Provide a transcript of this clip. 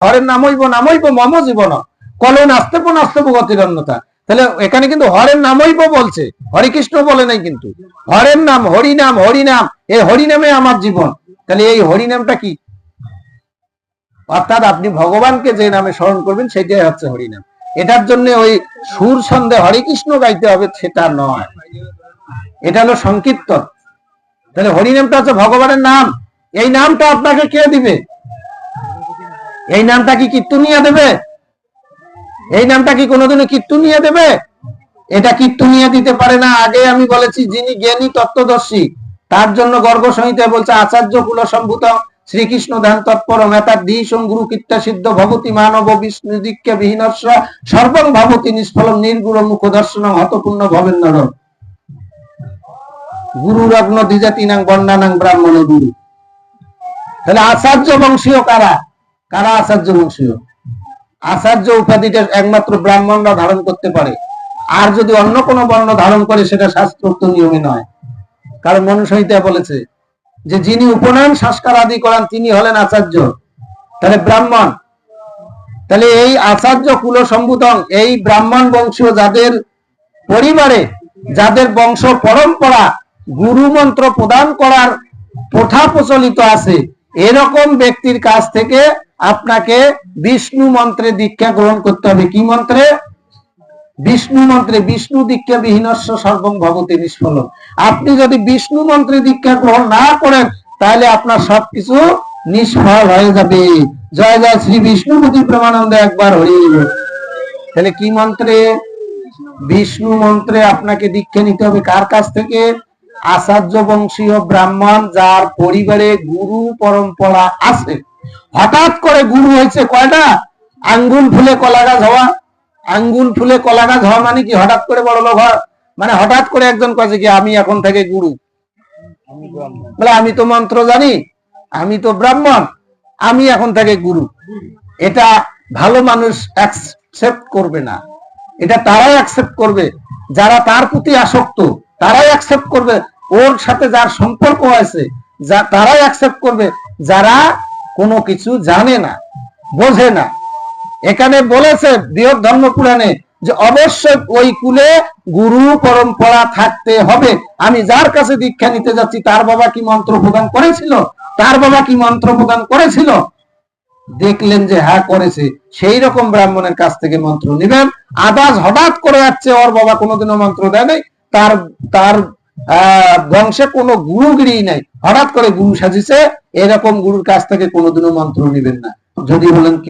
হরের নামইব মম জীবন কলে নাস্তেব নাস্তেব গতিরন্যতা। তাহলে এখানে কিন্তু হরের নামইব বলছে, হরিকৃষ্ণ বলে নাই কিন্তু। হরের নাম হরিনাম, হরিনাম, এই হরিনামে আমার জীবন। তাহলে এই হরিনামটা কি? অর্থাৎ আপনি ভগবানকে যে নামে স্মরণ করবেন সেটাই হচ্ছে হরিনাম। এটার জন্য ওই সুর ছন্দে হরিকৃষ্ণ গাইতে হবে সেটা নয়, এটা হলো সংকীর্তন। তাহলে হরিনামটা হচ্ছে ভগবানের নাম। এই নামটা আপনাকে কে দিবে? এই নামটা কি কীর্তনিয়া দেবে? এই নামটা কি কোনোদিনও কীর্তনিয়া দেবে? এটা কীর্তনিয়া দিতে পারে না। আগে আমি বলেছি, যিনি জ্ঞানী তত্ত্বদর্শী তার জন্য গর্গ সংহিতায় বলছে আচার্য কুল সম্ভূত শ্রীকৃষ্ণ ধ্যান তৎপর মেতার দিশং গুরু কীর্তা সিদ্ধ ভবতি মানব বিষ্ণু দীক্ষা বিহীনস্য সর্বং ভবতি নিষ্ফলং নির্গুণ মুখ দর্শনং হতপূর্ণ ভবেন নরম গুরু রগ্ন দ্বিজাতিনাং বর্ণানাং ব্রাহ্মণ গুরু। তাহলে আচার্য বংশীয় কারা? কারা আচার্য বংশীয়? আচার্য উপাধিটা একমাত্র ব্রাহ্মণরা ধারণ করতে পারে। আর যদি অন্য কোনো বর্ণ ধারণ করে সেটা শাস্ত্রোক্ত নিয়মে নয়। কারণ মনুসংহিতা বলেছে যে যিনি উপনয়ন সংস্কার আদি করান তিনি হলেন আচার্য, তাহলে ব্রাহ্মণ। তাহলে এই আচার্য কুল সম্ভূতং, এই ব্রাহ্মণ বংশীয় যাদের পরিবারে, যাদের বংশ পরম্পরা গুরু মন্ত্র প্রদান করার প্রথা প্রচলিত আছে, এরকম ব্যক্তির কাছ থেকে আপনাকে বিষ্ণু মন্ত্রে দীক্ষা গ্রহণ করতে হবে। কি মন্ত্রে? বিষ্ণু মন্ত্রে। বিষ্ণু দীক্ষা বিহীনস্য সর্বং ভবতি নিষ্ফলং। আপনি যদি বিষ্ণু মন্ত্রে দীক্ষা গ্রহণ না করেন তাহলে আপনার সবকিছু নিষ্ফল হয়ে যাবে। জয় জয় শ্রী বিষ্ণুপতি প্রেমানন্দে একবার হরি। তাহলে কি মন্ত্রে? বিষ্ণু মন্ত্রে আপনাকে দীক্ষা নিতে হবে। কার কাছ থেকে? আচার্য বংশীয় ব্রাহ্মণ যার পরিবারে গুরু পরম্পরা আছে। হঠাৎ করে গুরু হয়েছে কয়টা? আঙ্গুল ফুলে কলা গাছ হওয়া। আঙ্গুল ফুলে কলা গাছ হওয়া মানে কি? হঠাৎ করে বড় লোক হওয়া মানে হঠাৎ করে একজন কাছে কি আমি এখন থেকে গুরু, বলে আমি তো মন্ত্র জানি, আমি তো ব্রাহ্মণ, আমি এখন থেকে গুরু। এটা ভালো মানুষ অ্যাকসেপ্ট করবে না। এটা তারাই অ্যাকসেপ্ট করবে যারা তার প্রতি আসক্ত, তারাই অ্যাকসেপ্ট করবে। ওর সাথে যার সম্পর্ক আছে তারাই অ্যাকসেপ্ট করবে। যারা কোনো কিছু জানে না, বোঝে না। এখানে বলেছে বৃহৎ ধর্ম পুরাণে যে অবশ্যই ওই কুলে গুরু পরম্পরা থাকতে হবে। আমি যার কাছে দীক্ষা নিতে যাচ্ছি তার বাবা কি মন্ত্র প্রদান করেছিল? তার বাবা কি মন্ত্র প্রদান করেছিল? দেখলেন যে হ্যাঁ করেছে, সেই রকম ব্রাহ্মণের কাছ থেকে মন্ত্র নেবেন। আদাজ হঠাৎ করে যাচ্ছে ওর বাবা কোনোদিনও মন্ত্র দেয় নাই, তার তার বংশে কোনো গুরুগিরি নাই, হঠাৎ করে গুরু সাজিছে, এরকম গুরুর কাছ থেকে কোনোদিনও মন্ত্র নেবেন না। যদি বলেন